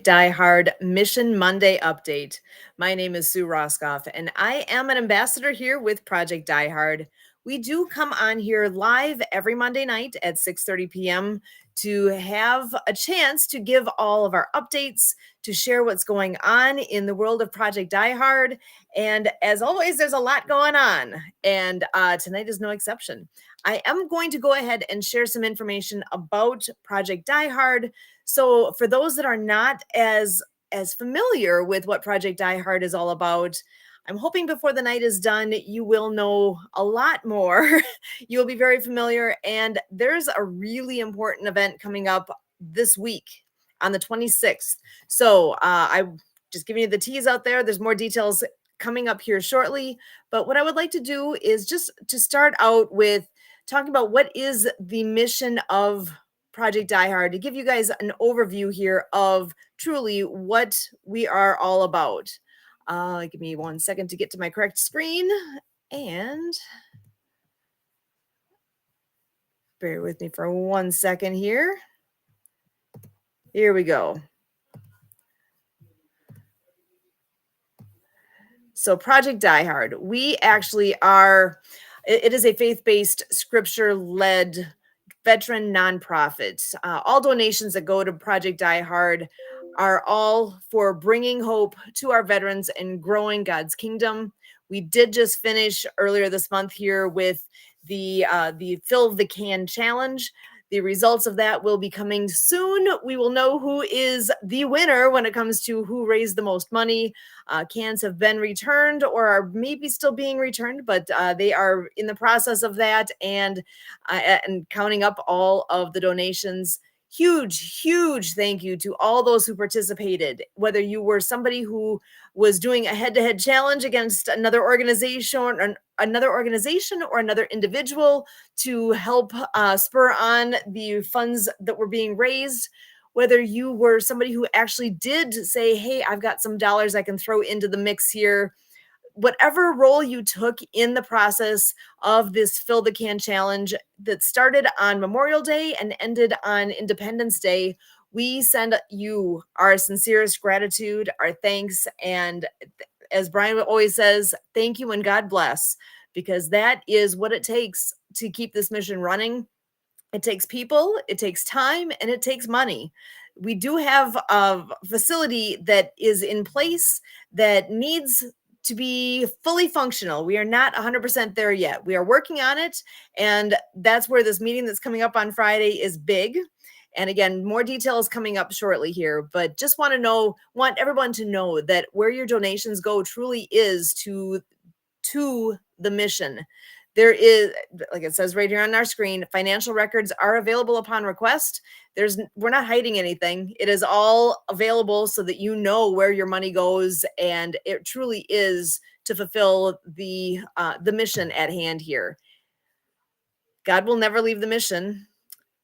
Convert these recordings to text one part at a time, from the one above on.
Project Die Hard Mission Monday update. My name is Sue Roscoff, and I am an ambassador here with Project Die Hard. We do come on here live every Monday night at 6:30 p.m. to have a chance to give all of our updates, to share what's going on in the world of Project Die Hard. And as always, there's a lot going on, and tonight is no exception. I am going to go ahead and share some information about Project Die Hard. So for those that are not as familiar with what Project Die Hard is all about, I'm hoping before the night is done, you will know a lot more. You'll be very familiar. And there's a really important event coming up this week on the 26th. So I'm just giving you the tease out there. There's more details coming up here shortly. But what I would like to do is just to start out with talking about what is the mission of Project Die Hard, to give you guys an overview here of truly what we are all about. Give me 1 second to get to my correct screen, and bear with me for 1 second here. Here we go. So Project Die Hard, we actually are, it is a faith-based, scripture-led veteran nonprofit. All donations that go to Project Die Hard are all for bringing hope to our veterans and growing God's kingdom. We did just finish earlier this month here with the Fill the Can Challenge. The results of that will be coming soon. We will know who is the winner when it comes to who raised the most money. Cans have been returned or are maybe still being returned, but they are in the process of that and counting up all of the donations. Huge thank you to all those who participated, whether you were somebody who was doing a head-to-head challenge against another organization or another individual to help spur on the funds that were being raised, whether you were somebody who actually did say, hey, I've got some dollars I can throw into the mix here. Whatever role you took in the process of this Fill the Can Challenge that started on Memorial Day and ended on Independence Day, we send you our sincerest gratitude, our thanks, and as Brian always says, thank you and God bless, because that is what it takes to keep this mission running. It takes people, it takes time, and it takes money. We do have a facility that is in place that needs to be fully functional. We are not 100% there yet. We are working on it, and that's where this meeting that's coming up on Friday is big. And again, more details coming up shortly here, but just want everyone to know that where your donations go truly is to the mission. There is, like it says right here on our screen, financial records are available upon request. We're not hiding anything. It is all available so that you know where your money goes, and it truly is to fulfill the mission at hand here. God will never leave the mission.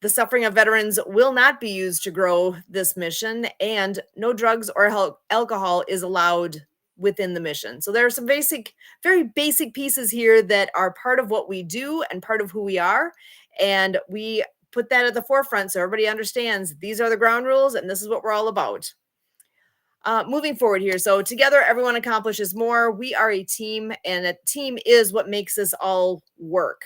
The suffering of veterans will not be used to grow this mission, and no drugs or alcohol is allowed within the mission. So there are some very basic pieces here that are part of what we do and part of who we are. And we put that at the forefront so everybody understands these are the ground rules and this is what we're all about. Moving forward here. So together, everyone accomplishes more. We are a team, and a team is what makes this all work.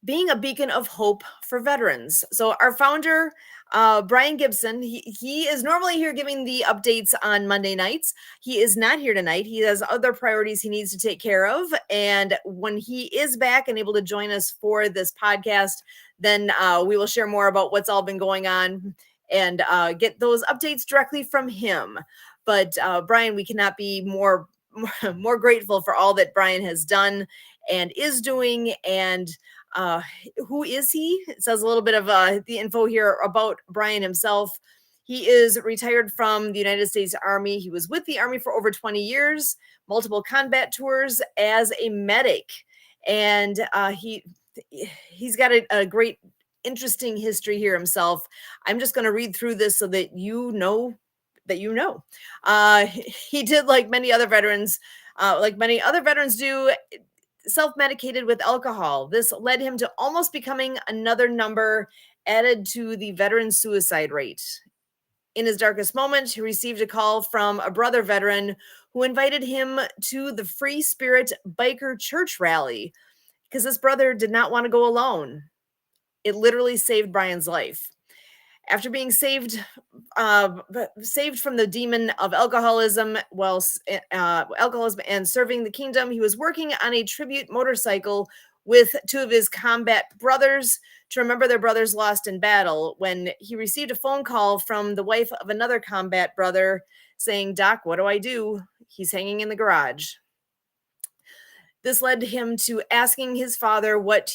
Being a beacon of hope for veterans. So our founder, Brian Gibson, he is normally here giving the updates on Monday nights. He is not here tonight. He has other priorities he needs to take care of. And when he is back and able to join us for this podcast, then we will share more about what's all been going on and get those updates directly from him. But Brian, we cannot be more grateful for all that Brian has done and is doing. And who is he? It says a little bit of the info here about Brian himself. He is retired from the United States Army. He was with the Army for over 20 years, multiple combat tours as a medic. And he's got a great, interesting history here himself. I'm just going to read through this so that you know. He did, like many other veterans do, self-medicated with alcohol. This led him to almost becoming another number added to the veteran suicide rate. In his darkest moment, he received a call from a brother veteran who invited him to the Free Spirit Biker Church rally because this brother did not want to go alone. It literally saved Brian's life. After being saved from the demon of alcoholism, alcoholism and serving the kingdom, he was working on a tribute motorcycle with two of his combat brothers to remember their brothers lost in battle when he received a phone call from the wife of another combat brother saying, "Doc, what do I do? He's hanging in the garage." This led him to asking his father what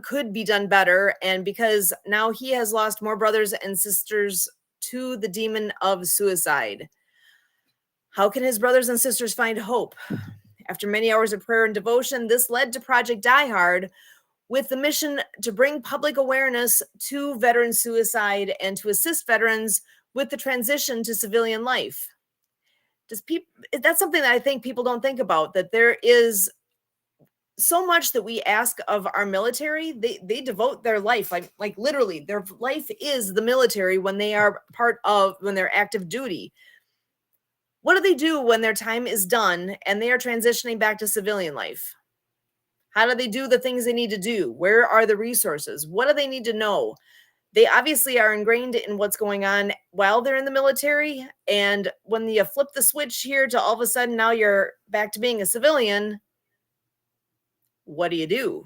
could be done better, and because now he has lost more brothers and sisters to the demon of suicide. How can his brothers and sisters find hope? After many hours of prayer and devotion, this led to Project Die Hard, with the mission to bring public awareness to veteran suicide and to assist veterans with the transition to civilian life. That's something that I think people don't think about, that there is so much that we ask of our military. They devote their life, like literally their life is the military when they are when they're active duty. What do they do when their time is done and they are transitioning back to civilian life? How do they do the things they need to do? Where are the resources? What do they need to know? They obviously are ingrained in what's going on while they're in the military. And when you flip the switch here to all of a sudden now you're back to being a civilian, what do you do?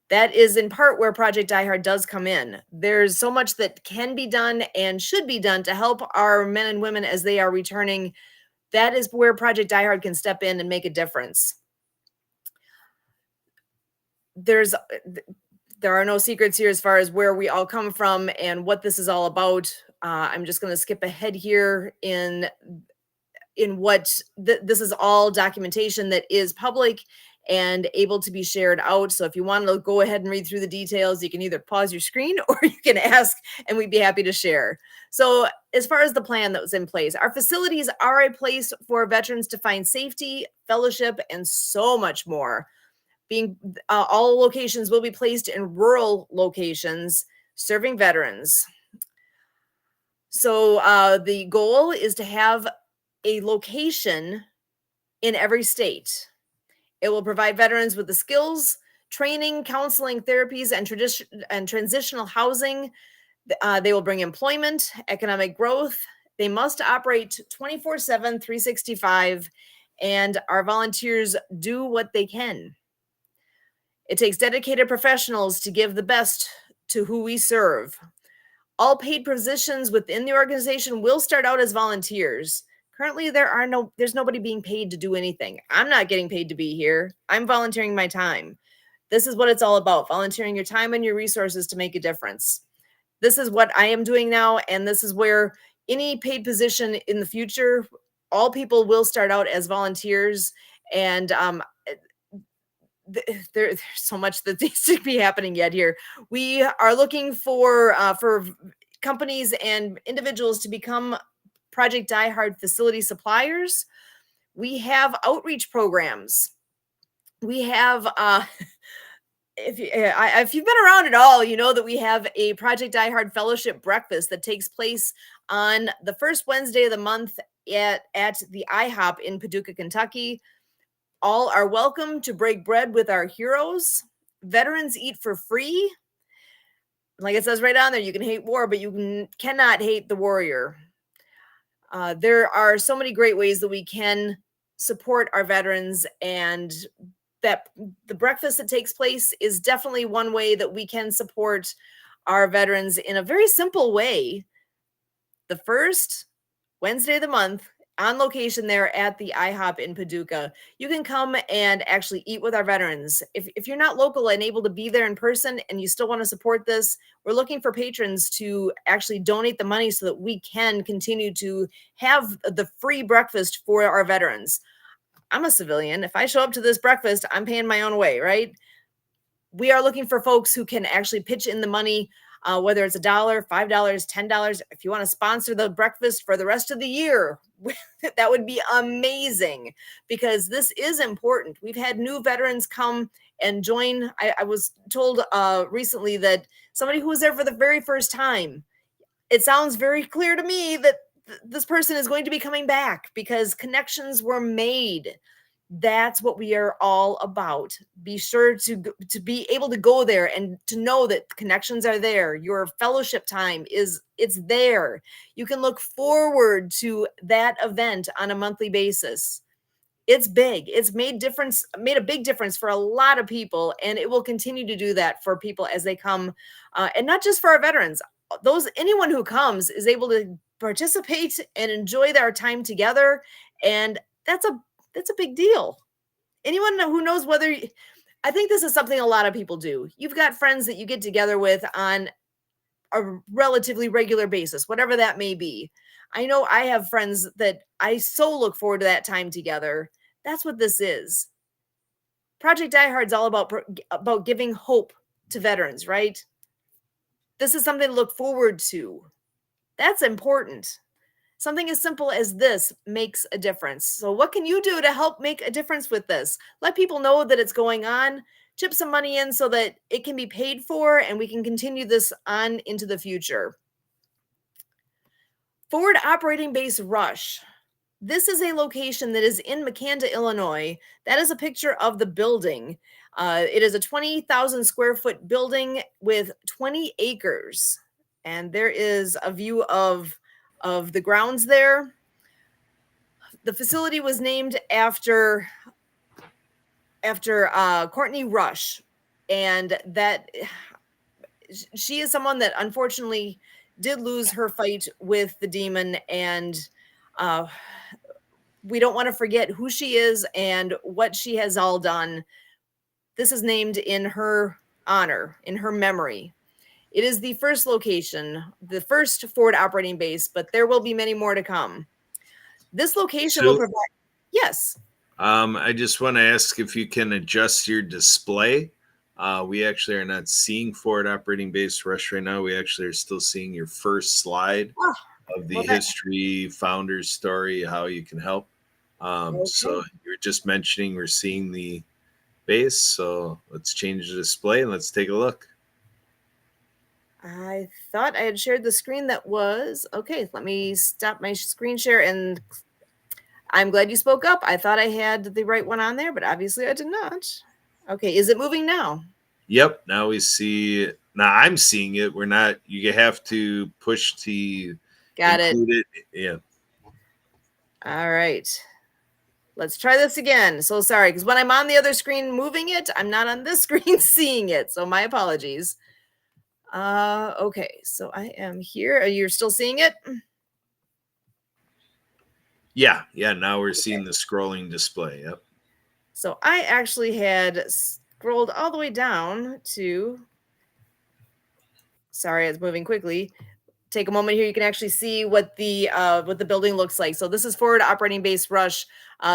That is in part where Project Die Hard does come in. There's so much that can be done and should be done to help our men and women as they are returning. That is where Project Die Hard can step in and make a difference. There are no secrets here as far as where we all come from and what this is all about. I'm just going to skip ahead here in what this is all documentation that is public and able to be shared out. So if you want to go ahead and read through the details, you can either pause your screen or you can ask and we'd be happy to share. So as far as the plan that was in place, our facilities are a place for veterans to find safety, fellowship, and so much more. All locations will be placed in rural locations serving veterans. So the goal is to have a location in every state. It will provide veterans with the skills, training, counseling, therapies, and transitional housing. They will bring employment, economic growth. They must operate 24/7, 365, and our volunteers do what they can. It takes dedicated professionals to give the best to who we serve. All paid positions within the organization will start out as volunteers. Currently, there's nobody being paid to do anything. I'm not getting paid to be here. I'm volunteering my time. This is what it's all about, volunteering your time and your resources to make a difference. This is what I am doing now, and this is where any paid position in the future, all people will start out as volunteers, and there's so much that needs to be happening yet here. We are looking for companies and individuals to become Project Die Hard facility suppliers. We have outreach programs. We have, if you've been around at all, you know that we have a Project Die Hard fellowship breakfast that takes place on the first Wednesday of the month at the IHOP in Paducah, Kentucky. All are welcome to break bread with our heroes. Veterans eat for free. Like it says right on there, you can hate war, but you cannot hate the warrior. There are so many great ways that we can support our veterans, and that the breakfast that takes place is definitely one way that we can support our veterans in a very simple way. The first Wednesday of the month, on location there at the IHOP in Paducah. You can come and actually eat with our veterans. If you're not local and able to be there in person and you still want to support this, we're looking for patrons to actually donate the money so that we can continue to have the free breakfast for our veterans. I'm a civilian. If I show up to this breakfast, I'm paying my own way, right? We are looking for folks who can actually pitch in the money, whether it's $1, $5, $10. If you want to sponsor the breakfast for the rest of the year, that would be amazing, because this is important. We've had new veterans come and join. I was told recently that somebody who was there for the very first time, it sounds very clear to me that this person is going to be coming back because connections were made. That's what we are all about. Be sure to be able to go there and to know that connections are there. Your fellowship time it's there. You can look forward to that event on a monthly basis. It's big. It's made a big difference for a lot of people, and it will continue to do that for people as they come, and not just for our veterans. Those anyone who comes is able to participate and enjoy their time together, and that's a big deal. Anyone who knows I think this is something a lot of people do. You've got friends that you get together with on a relatively regular basis, whatever that may be. I know I have friends that I so look forward to that time together. That's what this is. Project Die Hard is all about giving hope to veterans, right? This is something to look forward to. That's important. Something as simple as this makes a difference. So, what can you do to help make a difference with this? Let people know that it's going on. Chip some money in so that it can be paid for and we can continue this on into the future. Forward Operating Base Rush. This is a location that is in Makanda, Illinois. That is a picture of the building. It is a 20,000 square foot building with 20 acres. And there is a view of the grounds there. The facility was named after Courtney Rush, and that she is someone that unfortunately did lose her fight with the demon, and we don't want to forget who she is and what she has all done. This is named in her honor, in her memory. It is the first location, the first forward operating base, but there will be many more to come. This location will provide. Yes. I just want to ask if you can adjust your display. We actually are not seeing forward operating base rush right now. We actually are still seeing your first slide of the history, founder's story, how you can help. So you're just mentioning we're seeing the base. So let's change the display and let's take a look. I thought I had shared the screen that was okay. Let me stop my screen share, and I'm glad you spoke up. I thought I had the right one on there, but obviously I did not. Okay, is it moving now? Yep. Now we see. Now I'm seeing it. We're not. You have to push to include it. Yeah. All right. Let's try this again. So sorry, because when I'm on the other screen moving it, I'm not on this screen seeing it. So my apologies. Okay, so I am here. You're still seeing it? Yeah. Now we're seeing the scrolling display. Yep. So I actually had scrolled all the way down to. Sorry, it's moving quickly. Take a moment here. You can actually see what the building looks like. So this is forward operating base rush,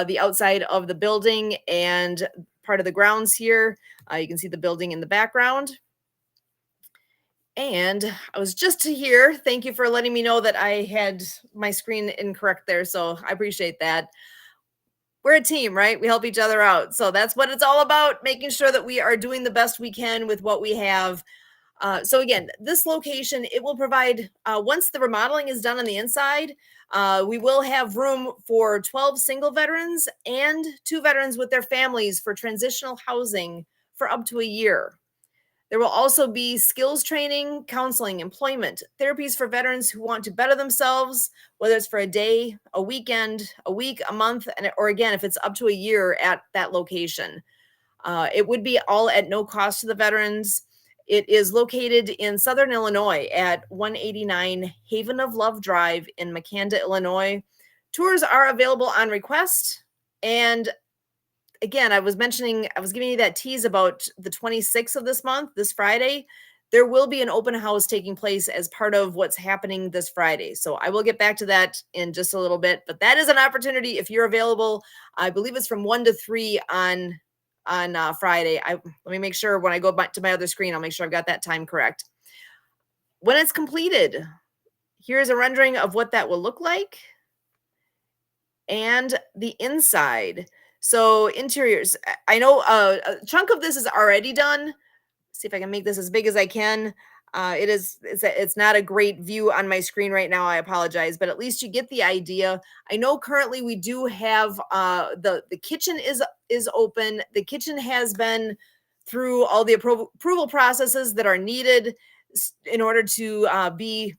the outside of the building and part of the grounds here. You can see the building in the background. And I was just here. Thank you for letting me know that I had my screen incorrect there. So I appreciate that. We're a team, right? We help each other out. So that's what it's all about, making sure that we are doing the best we can with what we have. So again, this location, it will provide, once the remodeling is done on the inside, we will have room for 12 single veterans and 2 veterans with their families for transitional housing for up to a year. There will also be skills training, counseling, employment, therapies for veterans who want to better themselves, whether it's for a day, a weekend, a week, a month, or again, if it's up to a year at that location. It would be all at no cost to the veterans. It is located in Southern Illinois at 189 Haven of Love Drive in Makanda, Illinois. Tours are available on request. And again, I was giving you that tease about the 26th of this month, this Friday. There will be an open house taking place as part of what's happening this Friday. So I will get back to that in just a little bit. But that is an opportunity if you're available. I believe it's from 1 to 3 on Friday. Let me make sure when I go back to my other screen, I'll make sure I've got that time correct. When it's completed, here's a rendering of what that will look like and the inside. So interiors, I know a chunk of this is already done. See if I can make this as big as I can. It's not a great view on my screen right now. I apologize, but at least you get the idea. I know currently we do have the kitchen is open. The kitchen has been through all the approval processes that are needed in order to be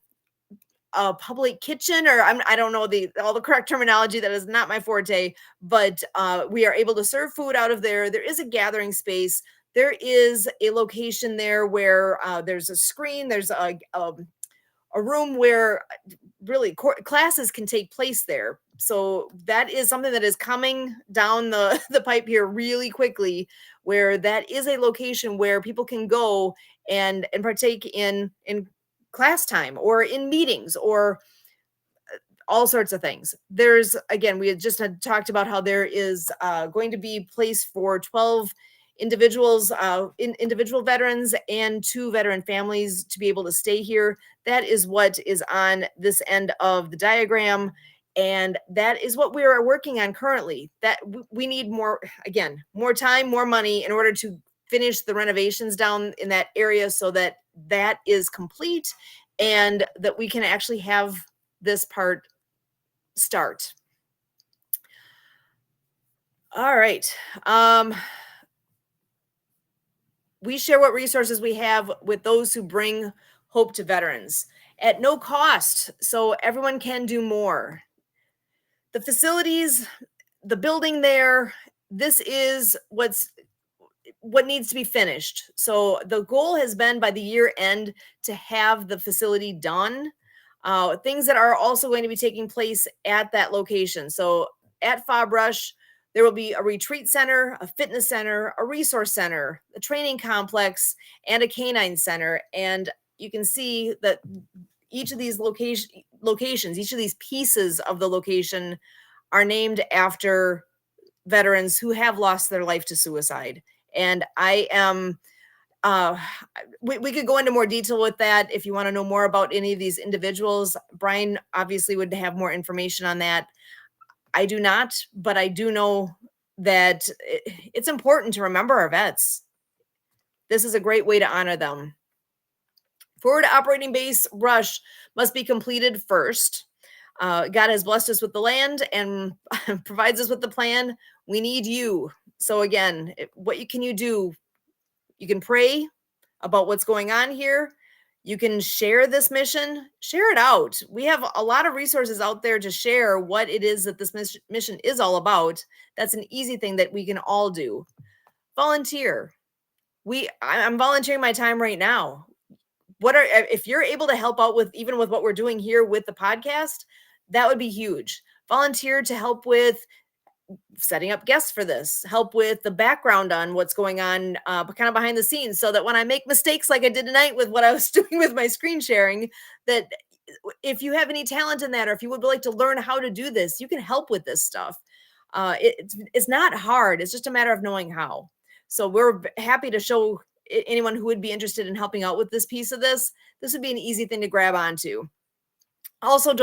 a public kitchen, or I don't know all the correct terminology. That is not my forte, but we are able to serve food out of there. There is a gathering space. There is a location there where there's a screen. There's a room where really classes can take place there. So that is something that is coming down the pipe here really quickly, where that is a location where people can go and partake in class time or in meetings or all sorts of things. There's, again, we had just talked about how there is going to be place for 12 individuals, individual veterans and 2 veteran families to be able to stay here. That is what is on this end of the diagram. And that is what we are working on currently. That we need more, again, more time, more money in order to finish the renovations down in that area so that that is complete and that we can actually have this part start. All right. We share what resources we have with those who bring hope to veterans at no cost, so everyone can do more. The facilities, the building there, this is what needs to be finished. So the goal has been by the year end to have the facility done. Things that are also going to be taking place at that location. So at Fob Rush, there will be a retreat center, a fitness center, a resource center, a training complex, and a canine center. And you can see that each of these locations, each of these pieces of the location are named after veterans who have lost their life to suicide. And I am we could go into more detail with that if you want to know more about any of these individuals. Brian obviously would have more information on that. I do not, but I do know that it's important to remember our vets. This is a great way to honor them. Forward operating base Rush must be completed first. God has blessed us with the land and provides us with the plan. We need you. So again, what can you do? You can pray about what's going on here. You can share this mission, share it out. We have a lot of resources out there to share what it is that this mission is all about. That's an easy thing that we can all do. Volunteer. I'm volunteering my time right now. If you're able to help out with even with what we're doing here with the podcast, that would be huge. Volunteer to help with setting up guests for this, help with the background on what's going on kind of behind the scenes, so that when I make mistakes like I did tonight with what I was doing with my screen sharing, that if you have any talent in that, or if you would like to learn how to do this, you can help with this stuff. It's not hard. It's just a matter of knowing how. So we're happy to show anyone who would be interested in helping out with this piece of this. This would be an easy thing to grab onto. Also,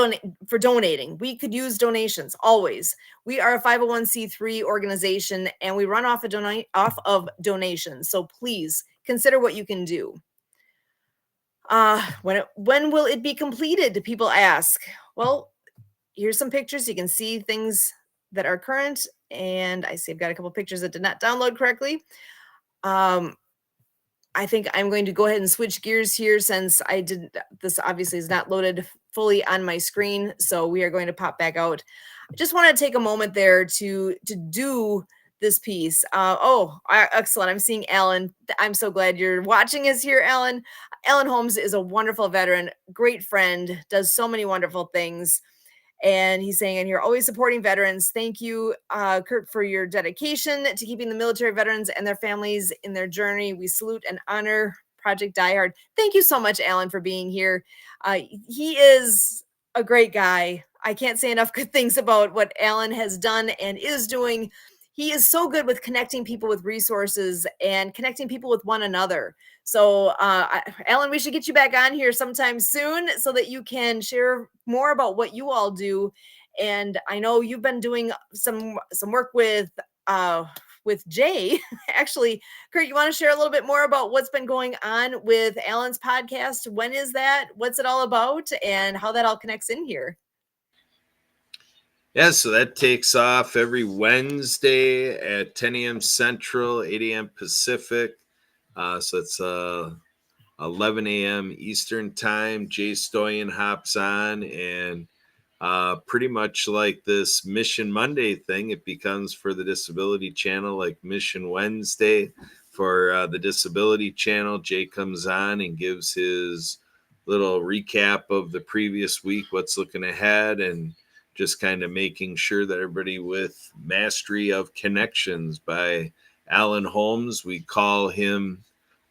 for donating, we could use donations always. We are a 501c3 organization and we run off of donations. So please consider what you can do. When will it be completed? People ask. Well, here's some pictures. You can see things that are current, and I see I've got a couple pictures that did not download correctly. I think I'm going to go ahead and switch gears here, since this obviously is not loaded fully on my screen. So we are going to pop back out. I just want to take a moment there to do this piece. Excellent. I'm seeing Alan. I'm so glad you're watching us here, Alan. Alan Holmes is a wonderful veteran, great friend, does so many wonderful things. And he's saying, and you're always supporting veterans. Thank you, Kurt, for your dedication to keeping the military veterans and their families in their journey. We salute and honor Project Die Hard. Thank you so much, Alan, for being here. He is a great guy. I can't say enough good things about what Alan has done and is doing. He is so good with connecting people with resources and connecting people with one another. So, Alan, we should get you back on here sometime soon so that you can share more about what you all do. And I know you've been doing some work with with Jay. Actually, Kurt, you want to share a little bit more about what's been going on with Alan's podcast? When is that? What's it all about? And how that all connects in here? Yeah, so that takes off every Wednesday at 10 a.m. Central, 8 a.m. Pacific. So it's 11 a.m. Eastern time. Jay Stoyan hops on, and pretty much like this Mission Monday thing, it becomes for the Disability Channel like Mission Wednesday for the Disability Channel. Jay comes on and gives his little recap of the previous week, what's looking ahead, and just kind of making sure that everybody with Mastery of Connections by Alan Holmes, we call him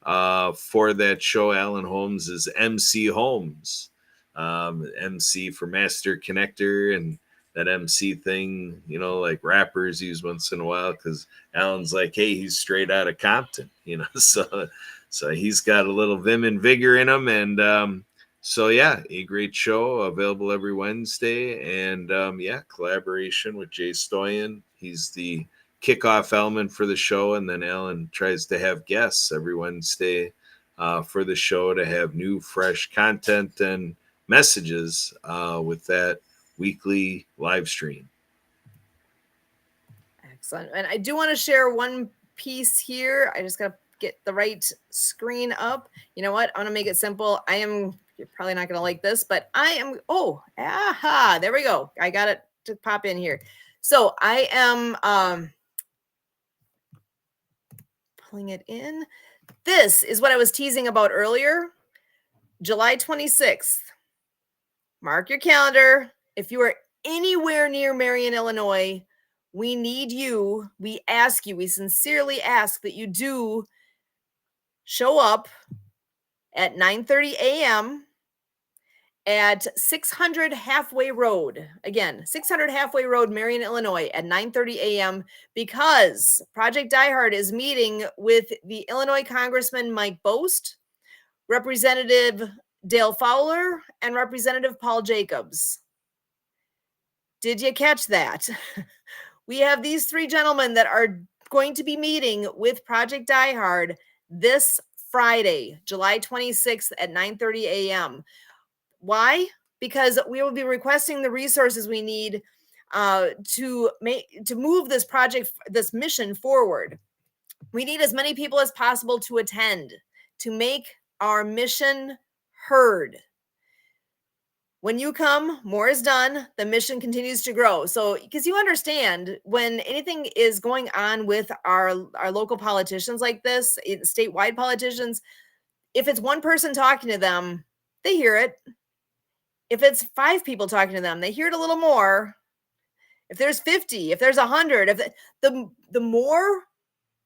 for that show. Alan Holmes is MC Holmes, MC for Master Connector, and that MC thing, like rappers use once in a while, because Alan's like, hey, he's straight out of Compton, so he's got a little vim and vigor in him. And so yeah, a great show available every Wednesday, and collaboration with Jay Stoyan. He's the kickoff element for the show, and then Alan tries to have guests every Wednesday for the show to have new, fresh content and messages with that weekly live stream. Excellent. And I do want to share one piece here. I just got to get the right screen up. You know what? I'm going to make it simple. You're probably not going to like this, but there we go. I got it to pop in here. So I am pulling it in. This is what I was teasing about earlier. July 26th. Mark your calendar. If you are anywhere near Marion, Illinois, we need you. We ask you, we sincerely ask that you do show up at 9:30 a.m. at 600 Halfway Road. Again, 600 Halfway Road, Marion, Illinois at 9:30 a.m. because Project Die Hard is meeting with the Illinois Congressman Mike Bost, Representative Dale Fowler, and Representative Paul Jacobs. Did you catch that? We have these three gentlemen that are going to be meeting with Project Die Hard this Friday, July 26th at 9:30 a.m. Why? Because we will be requesting the resources we need to move this project, this mission forward. We need as many people as possible to attend to make our mission heard. When you come, more is done. The mission continues to grow. So, because you understand, when anything is going on with our local politicians like this, statewide politicians, if it's one person talking to them, they hear it. If it's 5 people talking to them, they hear it a little more. If there's 50, if there's 100, if the more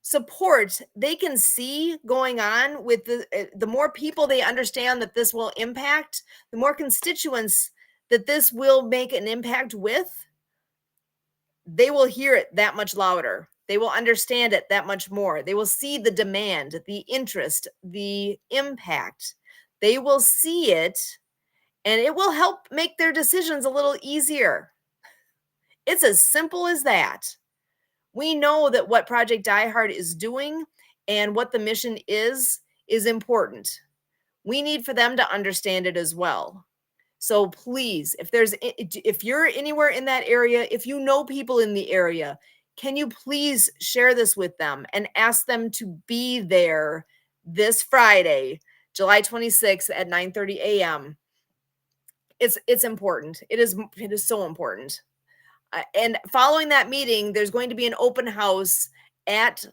support they can see going on with the more people they understand that this will impact, the more constituents that this will make an impact with, they will hear it that much louder. They will understand it that much more. They will see the demand, the interest, the impact. They will see it, and it will help make their decisions a little easier. It's as simple as that. We know that what Project Die Hard is doing and what the mission is important. We need for them to understand it as well. So please, if you're anywhere in that area, if you know people in the area, can you please share this with them and ask them to be there this Friday, July 26th at 9:30 a.m. It's important. It is so important. And following that meeting, there's going to be an open house at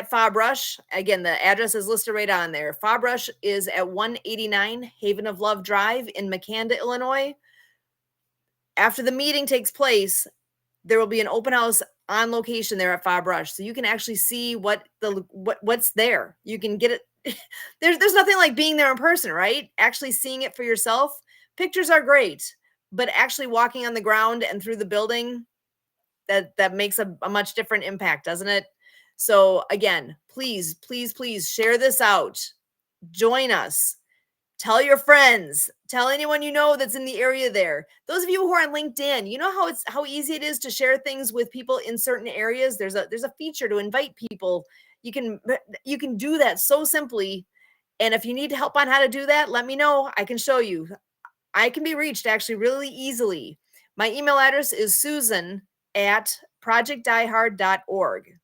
Fob Rush. Again, the address is listed right on there. Fob Rush is at 189 Haven of Love Drive in Makanda, Illinois. After the meeting takes place, there will be an open house on location there at Fob Rush, so you can actually see what's there. You can get it. There's nothing like being there in person, right? Actually seeing it for yourself. Pictures are great, but actually walking on the ground and through the building, that makes a much different impact, doesn't it? So again, please share this out. Join us. Tell your friends, tell anyone you know that's in the area there. Those of you who are on LinkedIn, you know how easy it is to share things with people in certain areas. There's a feature to invite people. You can do that so simply. And if you need help on how to do that, let me know. I can show you. I can be reached actually really easily. My email address is susan@projectdiehard.org.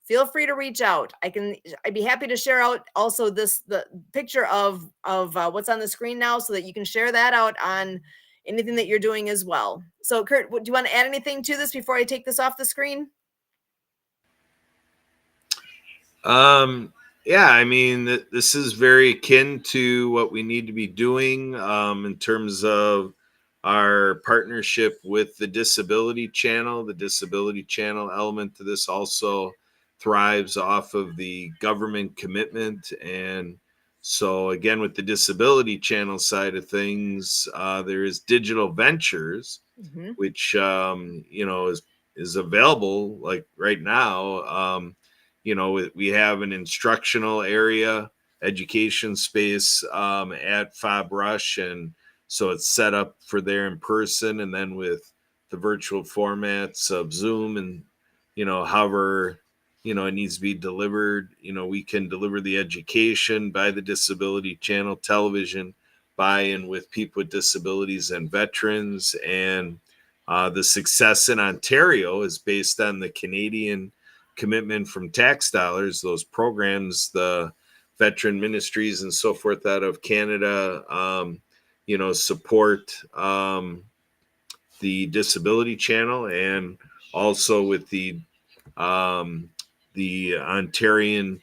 Feel free to reach out. I'd be happy to share out also the picture of what's on the screen now, so that you can share that out on anything that you're doing as well. So Kurt, do you want to add anything to this before I take this off the screen? Yeah, I mean, this is very akin to what we need to be doing in terms of our partnership with the Disability Channel. The Disability Channel element to this also thrives off of the government commitment. And so, again, with the Disability Channel side of things, there is Digital Ventures, Mm-hmm. which, is available like right now. We have an instructional area, education space at Fob Rush, and so it's set up for there in person, and then with the virtual formats of Zoom and however it needs to be delivered. We can deliver the education by the Disability Channel television, buy-in with people with disabilities and veterans, and the success in Ontario is based on the Canadian commitment from tax dollars. Those programs, the veteran ministries and so forth out of Canada, support the Disability Channel, and also with the Ontarian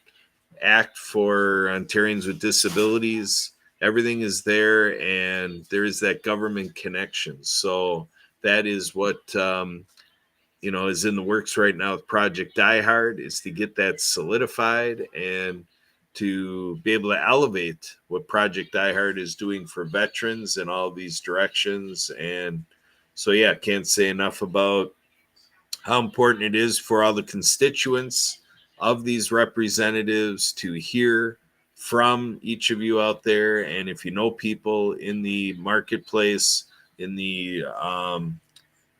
Act for Ontarians with Disabilities. Everything is there, and there is that government connection. So that is what is in the works right now with Project Die Hard, is to get that solidified and to be able to elevate what Project Die Hard is doing for veterans in all these directions. And so, yeah, can't say enough about how important it is for all the constituents of these representatives to hear from each of you out there. And if you know people in the marketplace, in the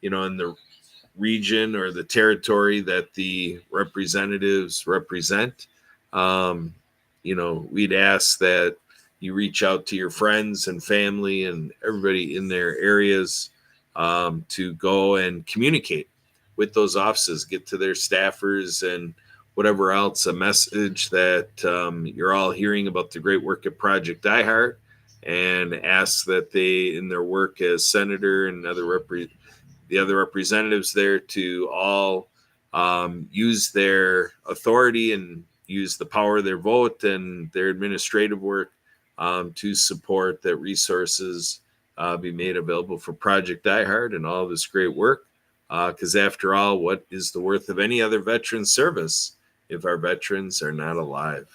in the region or the territory that the representatives represent, we'd ask that you reach out to your friends and family and everybody in their areas to go and communicate with those offices, get to their staffers and whatever else, a message that you're all hearing about the great work at Project Die Hard, and ask that they, in their work as senator and the other representatives there, to all use their authority and use the power of their vote and their administrative work to support that resources be made available for Project Die Hard and all this great work. Because after all, what is the worth of any other veteran service if our veterans are not alive?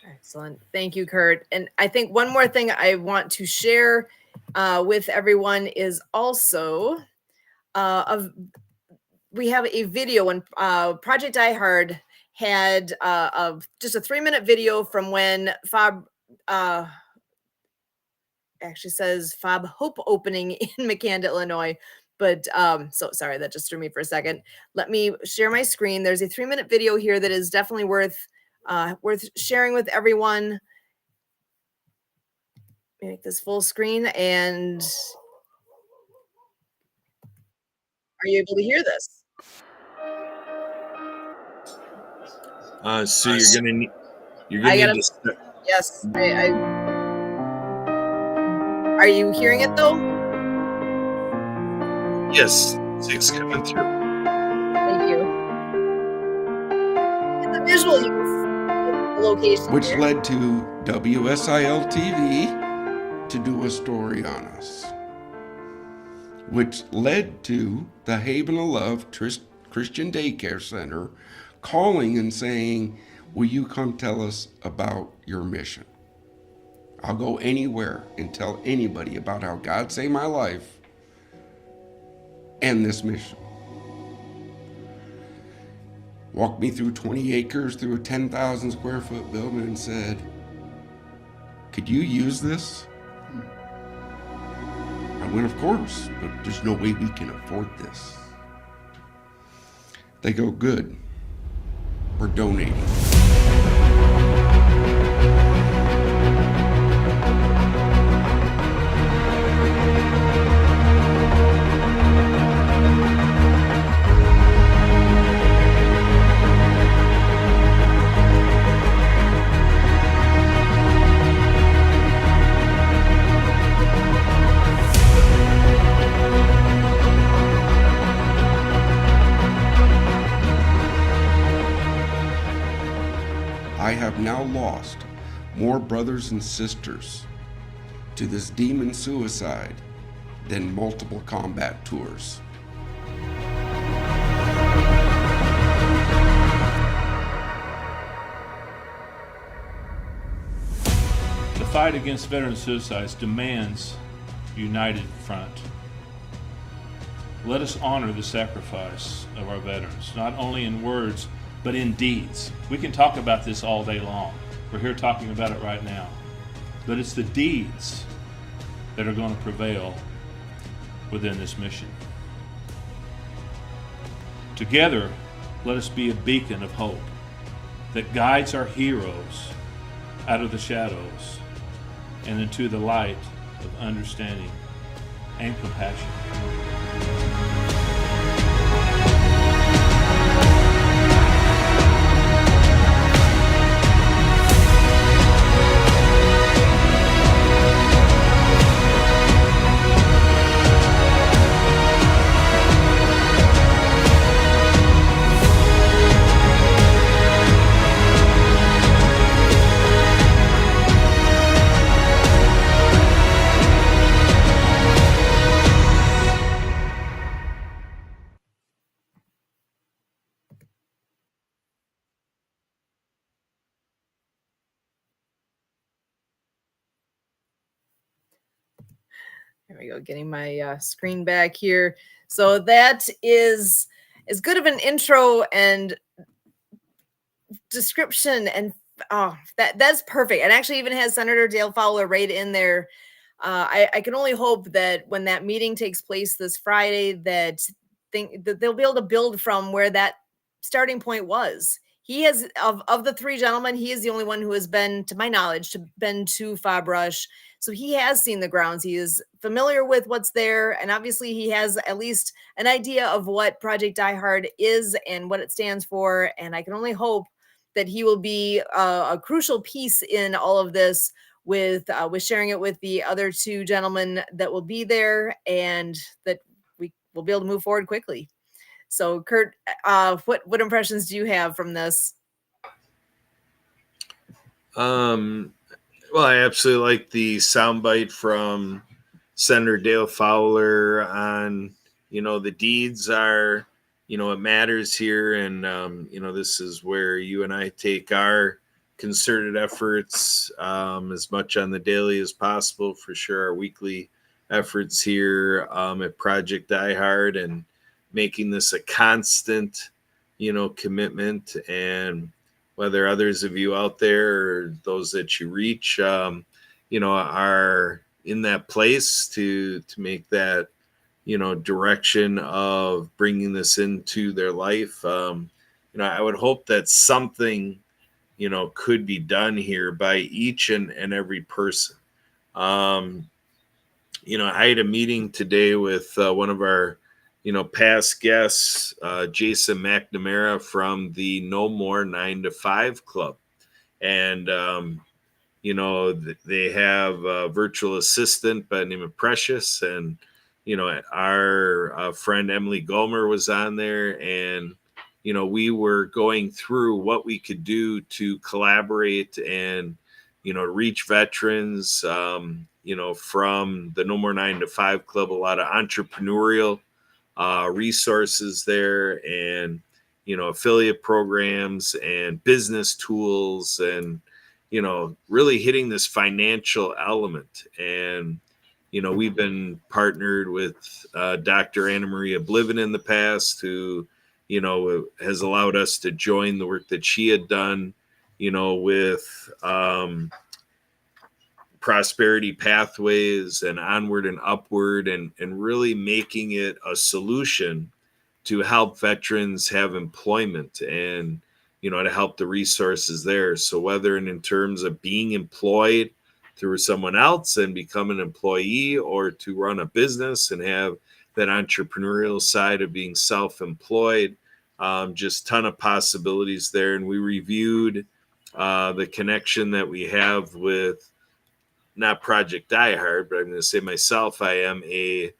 Excellent. Thank you, Kurt. And I think one more thing I want to share with everyone is also we have a video, when Project Die Hard had just a 3-minute video from when Fob actually says Fob Hope opening in McCanda, Illinois. But so sorry, that just threw me for a second. Let me share my screen. There's a 3-minute video here that is definitely worth sharing with everyone. Make this full screen, and are you able to hear this? So you're gonna I need gotta. to start. Yes. Are you hearing it though? Yes, 6 coming through. Thank you. In the visual, you can see the location. Which led to WSIL TV to do a story on us, which led to the Haven of Love Christian Daycare Center calling and saying, will you come tell us about your mission? I'll go anywhere and tell anybody about how God saved my life and this mission. Walked me through 20 acres, through a 10,000 square foot building, and said, Could you use this? I went, of course, but there's no way we can afford this. They go, good. We're donating. I have now lost more brothers and sisters to this demon suicide than multiple combat tours. The fight against veteran suicides demands a united front. Let us honor the sacrifice of our veterans, not only in words, but in deeds. We can talk about this all day long. We're here talking about it right now. But it's the deeds that are going to prevail within this mission. Together, let us be a beacon of hope that guides our heroes out of the shadows and into the light of understanding and compassion. There we go, getting my screen back here. So that is as good of an intro and description, and that's perfect. And actually even has Senator Dale Fowler right in there. I can only hope that when that meeting takes place this Friday, that they'll be able to build from where that starting point was. He has, of the three gentlemen, he is the only one who has been, to my knowledge, been to Fabrush. So he has seen the grounds. He is familiar with what's there. And obviously he has at least an idea of what Project Die Hard is and what it stands for. And I can only hope that he will be a crucial piece in all of this, with sharing it with the other two gentlemen that will be there, and that we will be able to move forward quickly. So, Kurt, what impressions do you have from this? Well, I absolutely like the soundbite from Senator Dale Fowler on, the deeds are, it matters here. And, this is where you and I take our concerted efforts as much on the daily as possible, for sure, our weekly efforts here at Project Die Hard, and making this a constant, commitment. And whether others of you out there or those that you reach, are in that place to make that, direction of bringing this into their life. I would hope that something, could be done here by each and every person. I had a meeting today with one of our, past guests, Jason McNamara from the No More 9 to 5 Club. And, they have a virtual assistant by the name of Precious. And, our friend Emily Gomer was on there. And, we were going through what we could do to collaborate and, reach veterans, from the No More 9 to 5 Club, a lot of entrepreneurial resources there, and, affiliate programs and business tools, and, really hitting this financial element. And, we've been partnered with Dr. Anna Maria Bliven in the past, who, has allowed us to join the work that she had done, with prosperity pathways and onward and upward, and really making it a solution to help veterans have employment and, to help the resources there. So whether in terms of being employed through someone else and become an employee, or to run a business and have that entrepreneurial side of being self-employed, just ton of possibilities there. And we reviewed the connection that we have with not Project Die Hard, but I'm going to say myself, I am a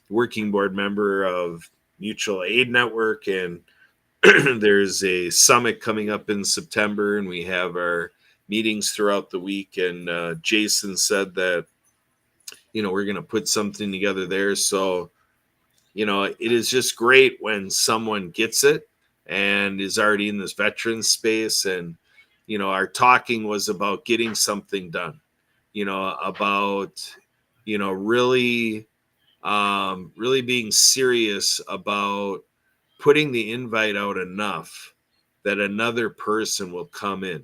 working board member of Mutual Aid Network, and there's a summit coming up in September, and we have our meetings throughout the week. And Jason said that, we're going to put something together there. So, it is just great when someone gets it and is already in this veteran space. And, our talking was about getting something done, about, really, really being serious about putting the invite out enough that another person will come in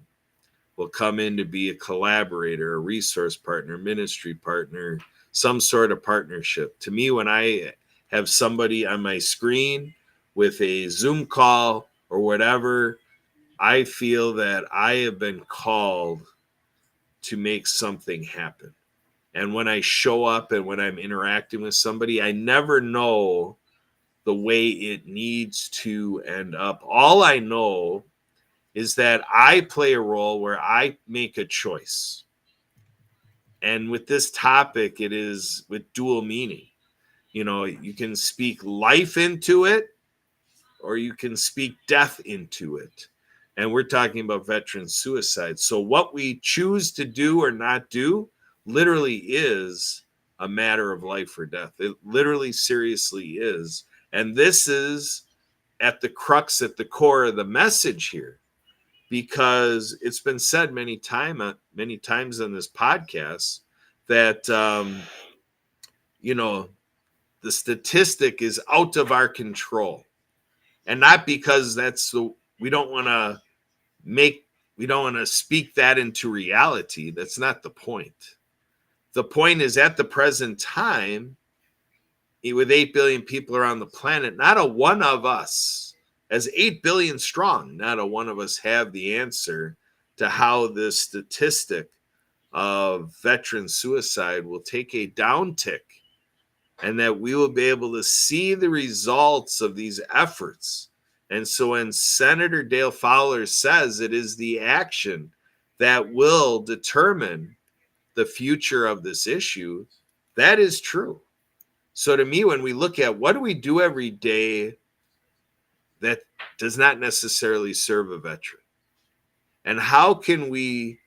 to be a collaborator, a resource partner, ministry partner, some sort of partnership. To me, when I have somebody on my screen with a Zoom call or whatever, I feel that I have been called to make something happen. And when I show up and when I'm interacting with somebody, I never know the way it needs to end up. All I know is that I play a role where I make a choice. And with this topic, it is with dual meaning. You can speak life into it, or you can speak death into it. And we're talking about veteran suicide. So what we choose to do or not do literally is a matter of life or death. It literally seriously is. And this is at the crux, at the core of the message here, because it's been said many times on this podcast that, the statistic is out of our control. And not because we don't want to speak that into reality. That's not the point. The point is, at the present time, with 8 billion people around the planet, not a one of us, as 8 billion strong, not a one of us have the answer to how this statistic of veteran suicide will take a downtick, and that we will be able to see the results of these efforts. And so when Senator Dale Fowler says it is the action that will determine the future of this issue, that is true. So to me, when we look at what do we do every day that does not necessarily serve a veteran, and how can we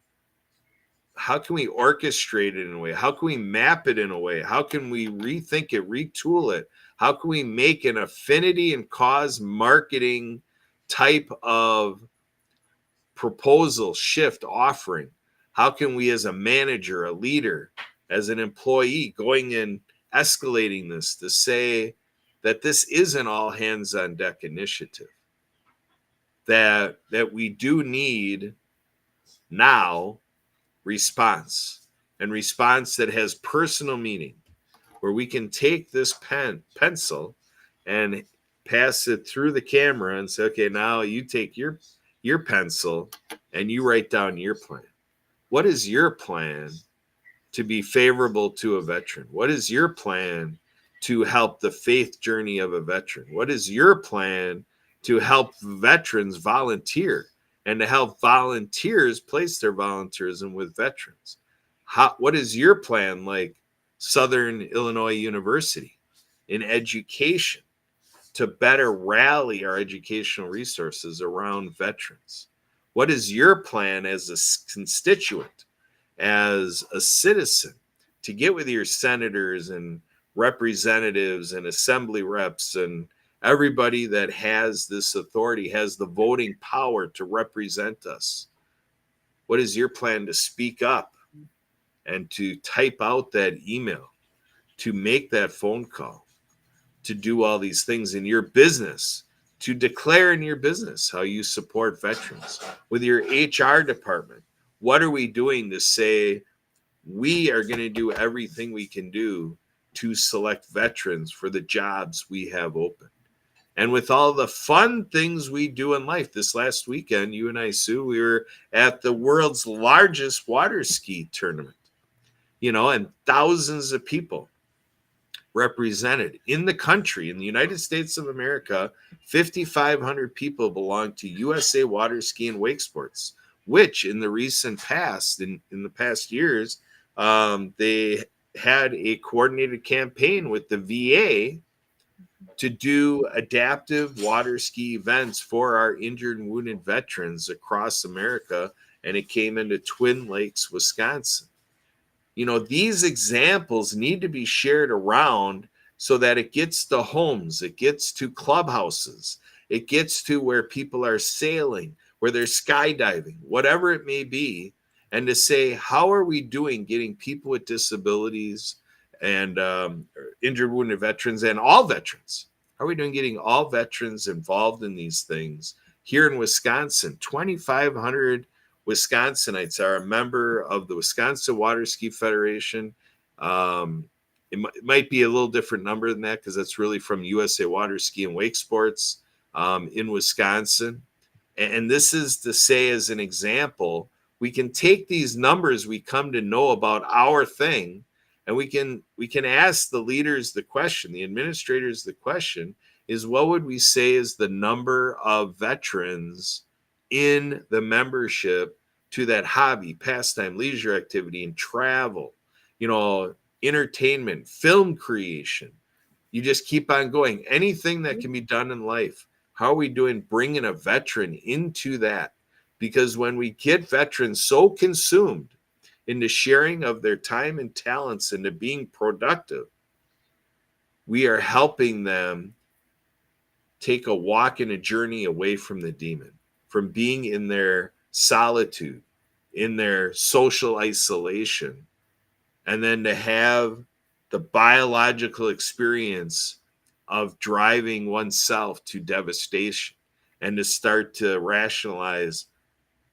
orchestrate it in a way? How can we map it in a way? How can we rethink it, retool it? How can we make an affinity and cause marketing type of proposal, shift, offering? How can we, as a manager, a leader, as an employee, going and escalating this to say that this is an all hands on deck initiative, that we do need now response, and response that has personal meaning, where we can take this pencil and pass it through the camera and say, okay, now you take your pencil and you write down your plan. What is your plan to be favorable to a veteran? What is your plan to help the faith journey of a veteran? What is your plan to help veterans volunteer and to help volunteers place their volunteerism with veterans? What is your plan, like Southern Illinois University, in education, to better rally our educational resources around veterans? What is your plan as a constituent, as a citizen, to get with your senators and representatives and assembly reps and everybody that has this authority, has the voting power to represent us? What is your plan to speak up and to type out that email, to make that phone call, to do all these things in your business, to declare in your business how you support veterans? With your HR department, what are we doing to say we are going to do everything we can do to select veterans for the jobs we have open. And with all the fun things we do in life, this last weekend, you and I, Sue, we were at the world's largest water ski tournament, and thousands of people represented in the country, in the United States of America. 5,500 people belong to USA Water Ski and Wake Sports, which in the recent past, in the past years, they had a coordinated campaign with the VA to do adaptive water ski events for our injured and wounded veterans across America. And it came into Twin Lakes, Wisconsin. These examples need to be shared around so that it gets to homes, it gets to clubhouses, it gets to where people are sailing, where they're skydiving, whatever it may be. And to say, how are we doing getting people with disabilities and injured, wounded veterans and all veterans? How are we doing getting all veterans involved in these things? Here in Wisconsin, 2,500 Wisconsinites are a member of the Wisconsin Water Ski Federation. It might be a little different number than that because that's really from USA Water Ski and Wake Sports in Wisconsin. And this is to say, as an example, we can take these numbers we come to know about our thing, and we can ask the leaders the question, the administrators the question, is what would we say is the number of veterans in the membership to that hobby, pastime, leisure activity, and travel, entertainment, film creation. You just keep on going. Anything that can be done in life. How are we doing bringing a veteran into that? Because when we get veterans so consumed into sharing of their time and talents into being productive, we are helping them take a walk and a journey away from the demon, from being in their solitude, in their social isolation, and then to have the biological experience of driving oneself to devastation and to start to rationalize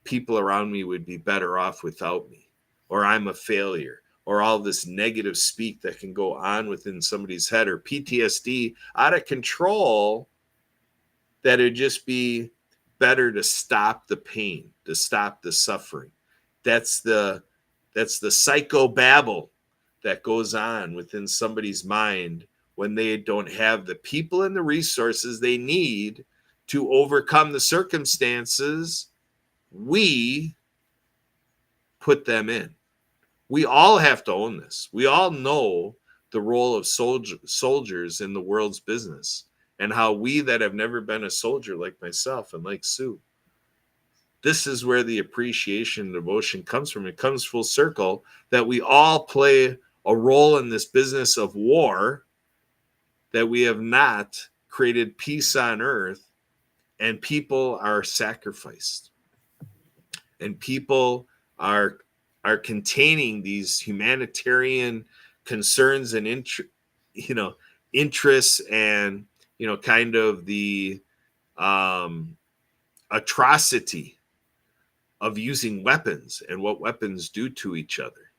people around me would be better off without me, or I'm a failure, or all this negative speak that can go on within somebody's head, or PTSD out of control, that it'd just be better to stop the pain, to stop the suffering. That's the psychobabble that goes on within somebody's mind when they don't have the people and the resources they need to overcome the circumstances we put them in. We all have to own this. We all know the role of soldiers in the world's business, and how we that have never been a soldier, like myself and like Sue, this is where the appreciation and devotion comes from. It comes full circle that we all play a role in this business of war, that we have not created peace on earth, and people are sacrificed, and people are containing these humanitarian concerns and interests, and kind of the atrocity of using weapons and what weapons do to each other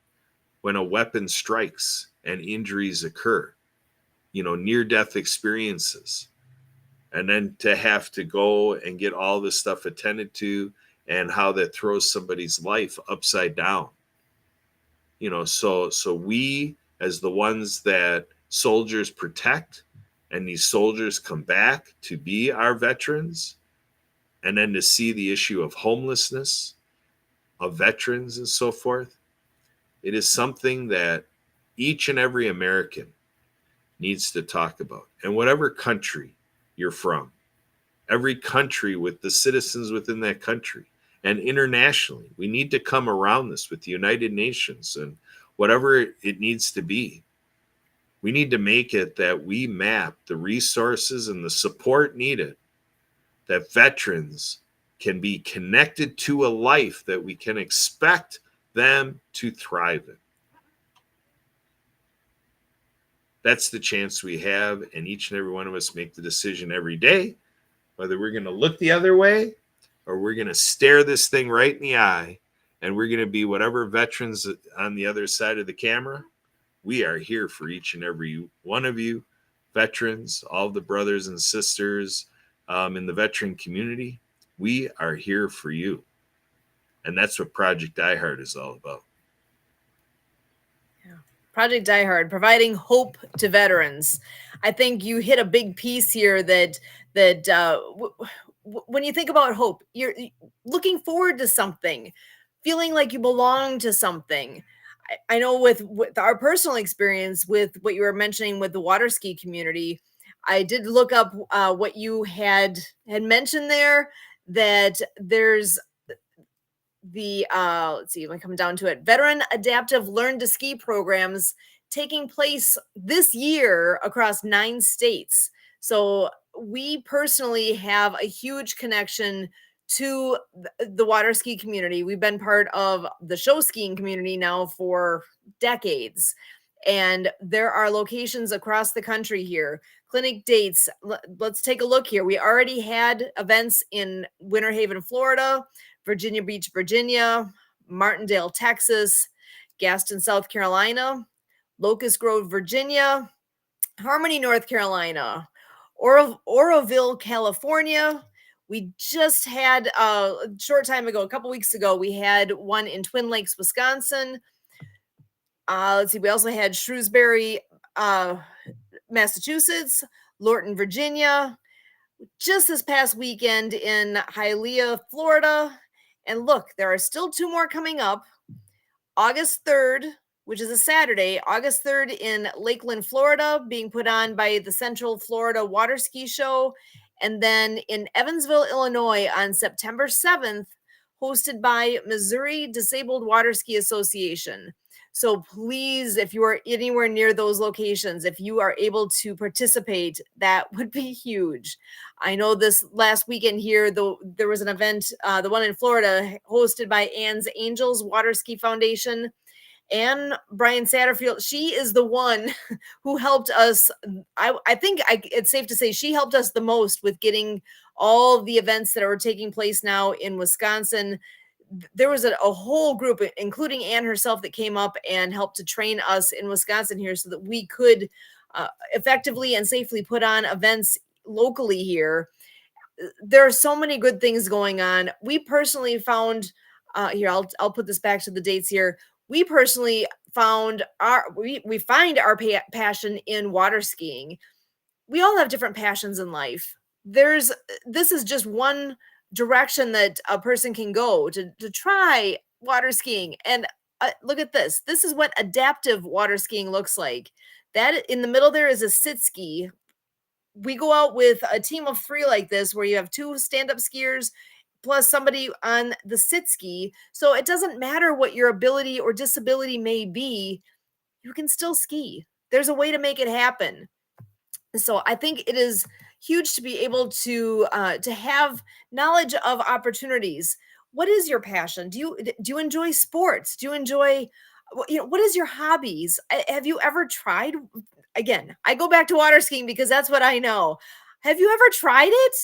when a weapon strikes and injuries occur, near-death experiences, and then to have to go and get all this stuff attended to, and how that throws somebody's life upside down. So we, as the ones that soldiers protect, and these soldiers come back to be our veterans, and then to see the issue of homelessness of veterans and so forth, it is something that each and every American needs to talk about. And whatever country you're from, every country with the citizens within that country, and internationally, we need to come around this with the United Nations and whatever it needs to be. We need to make it that we map the resources and the support needed, that veterans can be connected to a life that we can expect them to thrive in. That's the chance we have, and each and every one of us make the decision every day, whether we're going to look the other way or we're going to stare this thing right in the eye And we're going to be whatever veterans on the other side of the camera. We are here for each and every one of you, veterans, all the brothers and sisters in the veteran community. We are here for you. And that's what Project Die Hard is all about. Yeah. Project Die Hard, providing hope to veterans. I think you hit a big piece here that when you think about hope, you're looking forward to something, feeling like you belong to something. I know with our personal experience with what you were mentioning with the water ski community, I did look up what you had mentioned there, that there's the let's see, when coming down to it, veteran adaptive learn to ski programs taking place this year across 9 states. So we personally have a huge connection to the water ski community. We've been part of the show skiing community now for decades. And there are locations across the country here. Clinic dates. Let's take a look here. We already had events in Winter Haven, Florida, Virginia Beach, Virginia, Martindale, Texas, Gaston, South Carolina, Locust Grove, Virginia, Harmony, North Carolina, Oroville, California. We just had a short time ago, a couple weeks ago, we had one in Twin Lakes, Wisconsin. Let's see, we also had Shrewsbury, Massachusetts, Lorton, Virginia, just this past weekend in Hialeah, Florida. And look, there are still 2 more coming up. August 3rd, which is a Saturday, August 3rd in Lakeland, Florida, being put on by the Central Florida Water Ski Show. And then in Evansville, Illinois on September 7th, hosted by Missouri Disabled Water Ski Association. So please, if you are anywhere near those locations, if you are able to participate, that would be huge. I know this last weekend here, there was an event, the one in Florida, hosted by Anne's Angels Water Ski Foundation. Anne Brian Satterfield, she is the one who helped us. I think it's safe to say she helped us the most with getting all the events that are taking place now in Wisconsin. There was a whole group, including Anne herself, that came up and helped to train us in Wisconsin here so that we could effectively and safely put on events locally here. There are so many good things going on. We personally found here, I'll put this back to the dates here. We personally found we find our passion in water skiing. We all have different passions in life. This is just one direction that a person can go to try water skiing. And look at this. This is what adaptive water skiing looks like. That in the middle there is a sit ski. We go out with a team of 3 like this, where you have 2 stand-up skiers plus somebody on the sit ski. So it doesn't matter what your ability or disability may be, you can still ski. There's a way to make it happen. So I think it is huge to be able to have knowledge of opportunities. What is your passion? Do you enjoy sports? Do you enjoy, what is your hobbies? Have you ever tried? Again, I go back to water skiing because that's what I know. Have you ever tried it?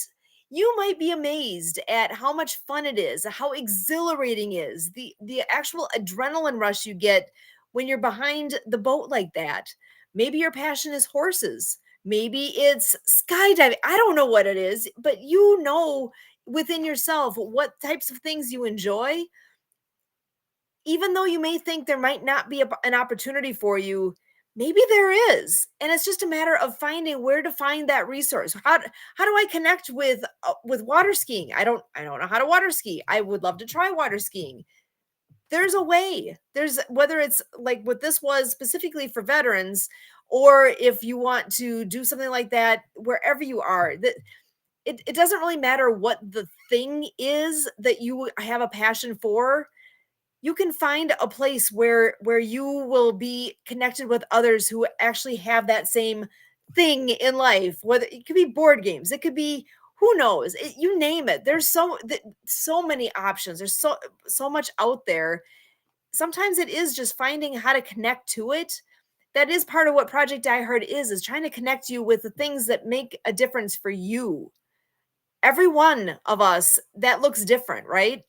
You might be amazed at how much fun it is, how exhilarating it is, the actual adrenaline rush you get when you're behind the boat like that. Maybe your passion is horses. Maybe it's skydiving. I don't know what it is, but you know within yourself what types of things you enjoy. Even though you may think there might not be an opportunity for you, maybe there is. And it's just a matter of finding where to find that resource. How do I connect with water skiing? I don't know how to water ski. I would love to try water skiing. There's a way. There's, whether it's like what this was specifically for veterans, or if you want to do something like that wherever you are, that it doesn't really matter what the thing is that you have a passion for. You can find a place where you will be connected with others who actually have that same thing in life. Whether it could be board games, it could be, who knows, you name it. There's so many options. There's so much out there. Sometimes it is just finding how to connect to it. That is part of what Project Die Hard is trying to connect you with the things that make a difference for you. Every one of us, that looks different, right?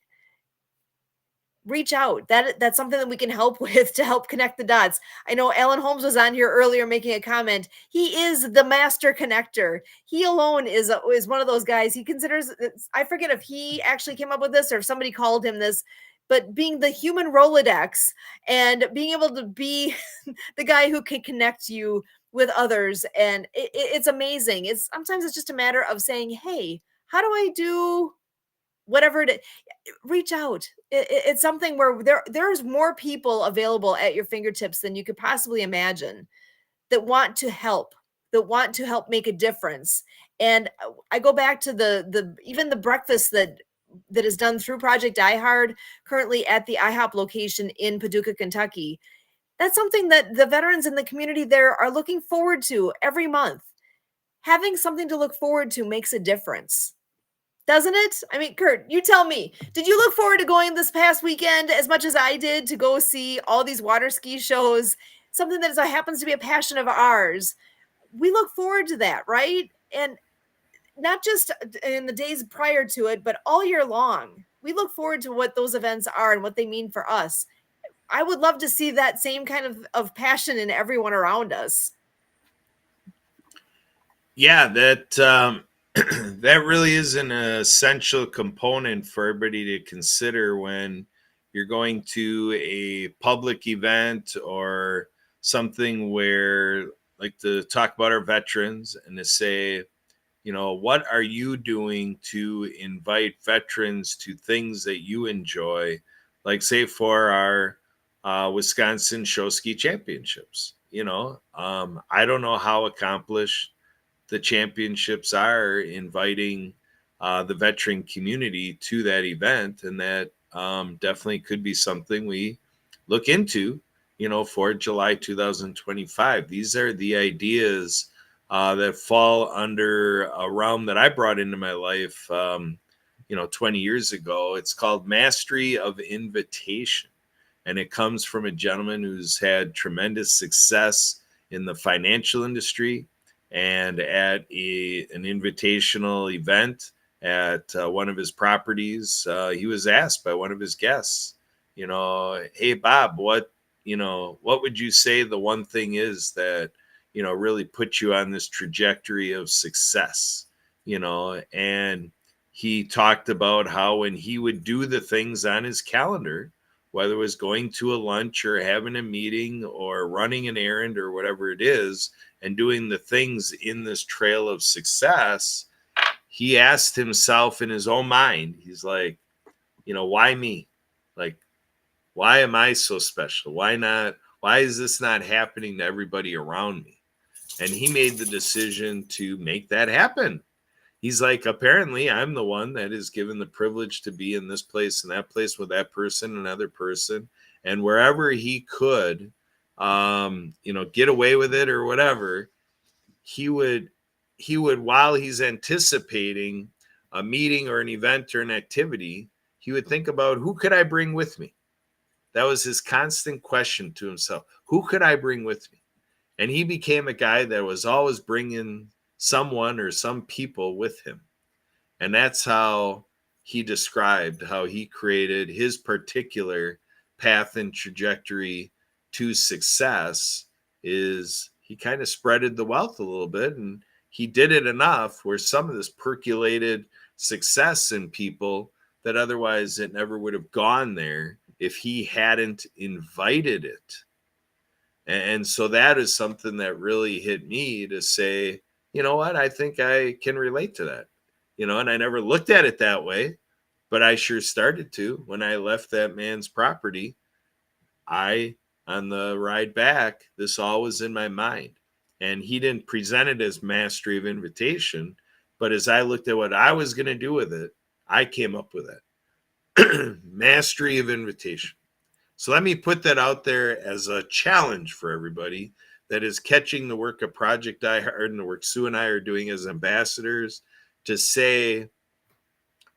reach out. That's something that we can help with to help connect the dots. I know Alan Holmes was on here earlier making a comment. He is the master connector. He alone is one of those guys. He considers, I forget if he actually came up with this or if somebody called him this, but being the human Rolodex and being able to be the guy who can connect you with others. And it's amazing. Sometimes it's just a matter of saying, hey, how do I do whatever it is? Reach out. It's something where there's more people available at your fingertips than you could possibly imagine that want to help, make a difference. And I go back to the even the breakfast that is done through Project Die Hard currently at the IHOP location in Paducah, Kentucky. That's something that the veterans in the community there are looking forward to every month. Having something to look forward to makes a difference, doesn't it? I mean, Kurt, you tell me, did you look forward to going this past weekend as much as I did to go see all these water ski shows? Something that happens to be a passion of ours. We look forward to that, right? And not just in the days prior to it, but all year long. We look forward to what those events are and what they mean for us. I would love to see that same kind of passion in everyone around us. Yeah, that that really is an essential component for everybody to consider when you're going to a public event or something where, like, to talk about our veterans and to say, what are you doing to invite veterans to things that you enjoy? Like, say, for our Wisconsin Show Ski Championships. I don't know how accomplished the championships are inviting the veteran community to that event, and that definitely could be something we look into, for July 2025. These are the ideas that fall under a realm that I brought into my life, 20 years ago. It's called Mastery of Invitation. And it comes from a gentleman who's had tremendous success in the financial industry. And at an invitational event at one of his properties, he was asked by one of his guests, hey, Bob, what would you say the one thing is that, really put you on this trajectory of success? And he talked about how when he would do the things on his calendar, whether it was going to a lunch or having a meeting or running an errand or whatever it is, and doing the things in this trail of success, he asked himself in his own mind, he's like, why me? Like, why am I so special? Why not? Why is this not happening to everybody around me? And he made the decision to make that happen. He's like, apparently I'm the one that is given the privilege to be in this place and that place with that person, another person, and wherever he could, get away with it or whatever, he would, while he's anticipating a meeting or an event or an activity, he would think about, who could I bring with me? That was his constant question to himself. Who could I bring with me? And he became a guy that was always bringing someone or some people with him. And that's how he described how he created his particular path and trajectory to success. Is he kind of spreaded the wealth a little bit, and he did it enough where some of this percolated success in people that otherwise it never would have gone there if he hadn't invited it. And so that is something that really hit me to say, you know what, I think I can relate to that, and I never looked at it that way, but I sure started to. When I left that man's property, on the ride back, this all was in my mind. And he didn't present it as mastery of invitation, but as I looked at what I was going to do with it, I came up with it. Mastery of invitation. So let me put that out there as a challenge for everybody that is catching the work of Project Die Hard and the work Sue and I are doing as ambassadors, to say,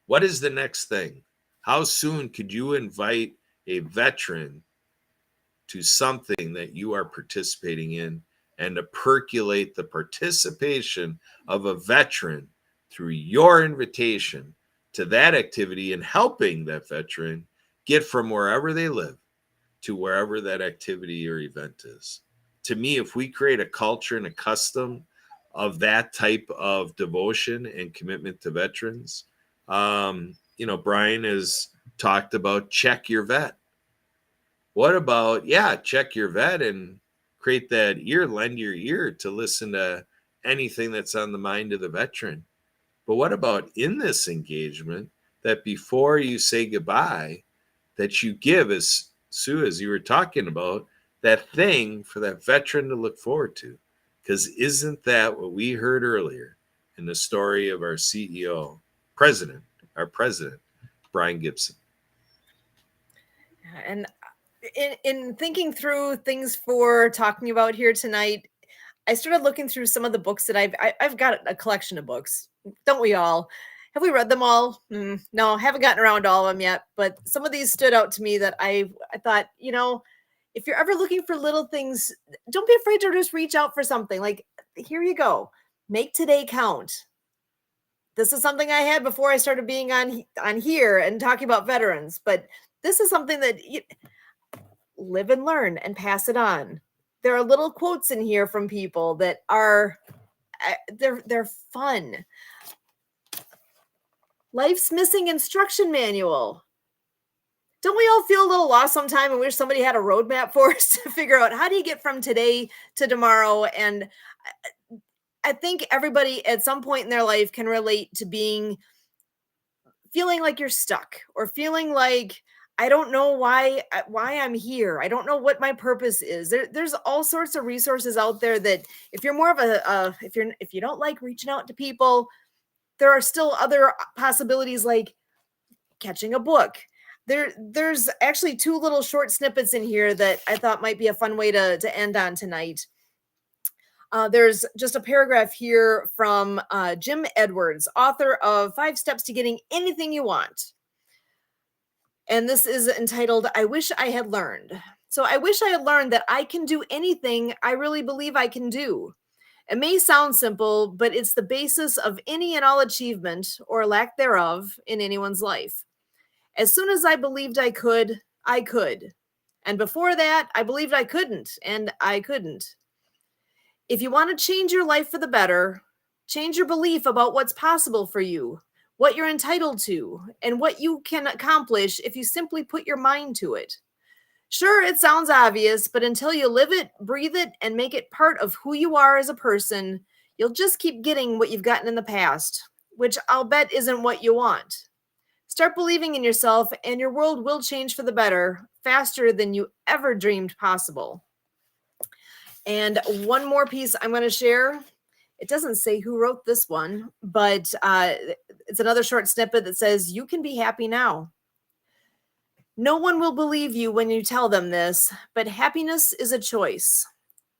what is the next thing? How soon could you invite a veteran to something that you are participating in, and to percolate the participation of a veteran through your invitation to that activity and helping that veteran get from wherever they live to wherever that activity or event is. To me, if we create a culture and a custom of that type of devotion and commitment to veterans, Brian has talked about check your vet. What about, check your vet and create that ear, lend your ear to listen to anything that's on the mind of the veteran. But what about in this engagement that before you say goodbye, that you give, as Sue, as you were talking about, that thing for that veteran to look forward to? Because isn't that what we heard earlier in the story of our CEO, our president, Brian Gibson? And in thinking through things for talking about here tonight, I started looking through some of the books that I've got a collection of books. Don't we all? Have we read them all? No, haven't gotten around to all of them yet. But some of these stood out to me that I thought, if you're ever looking for little things, don't be afraid to just reach out for something. Like, here you go. Make today count. This is something I had before I started being on here and talking about veterans. But this is something that live and learn and pass it on. There are little quotes in here from people that are they're fun. Life's Missing Instruction Manual. Don't we all feel a little lost sometime and wish somebody had a roadmap for us to figure out how do you get from today to tomorrow? And I think everybody at some point in their life can relate to feeling like you're stuck or feeling like I don't know why I'm here. I don't know what my purpose is. There's all sorts of resources out there that if you're more of if you don't like reaching out to people, there are still other possibilities like catching a book. There's actually 2 little short snippets in here that I thought might be a fun way to end on tonight. There's just a paragraph here from Jim Edwards, author of 5 Steps to Getting Anything You Want. And this is entitled, I Wish I Had Learned. So I wish I had learned that I can do anything I really believe I can do. It may sound simple, but it's the basis of any and all achievement or lack thereof in anyone's life. As soon as I believed I could, I could. And before that, I believed I couldn't, and I couldn't. If you want to change your life for the better, change your belief about what's possible for you, what you're entitled to, and what you can accomplish if you simply put your mind to it. Sure, it sounds obvious, but until you live it, breathe it, and make it part of who you are as a person, you'll just keep getting what you've gotten in the past, which I'll bet isn't what you want. Start believing in yourself, and your world will change for the better faster than you ever dreamed possible. And one more piece I'm going to share. It doesn't say who wrote this one, but it's another short snippet that says, you can be happy now. No one will believe you when you tell them this, but happiness is a choice.